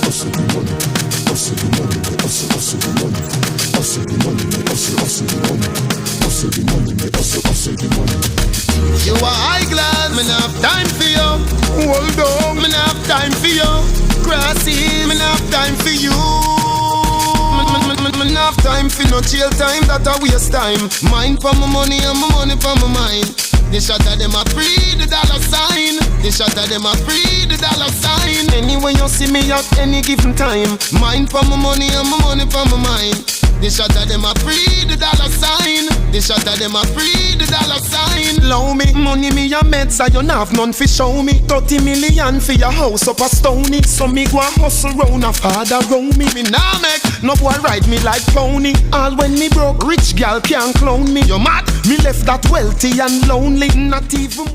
hustle the money, hustle the money, hustle the money, hustle the money, hustle the money, hustle the money, hustle the money. You are high class, me not have time for you. Hold on, me not have time for you. Grassy, me not have time for you. Me not have time for no jail time, that a waste time. Mine for my money and my money for my mind. The shot of them a free the dollar sign. The shot of them a free the dollar sign. Anyway you see me at any given time. Mine for my money and my money for my mind. The shot of them a free the dollar sign. The shot of them a free the dollar sign. Low me, money me a meds, I don't have none fi show me. 30 million for your house up a stony. So me go a hustle round a father round me. Me nah make no boy ride me like pony. All when me broke, rich gal can't clone me. You mad? Me left that wealthy and lonely, not even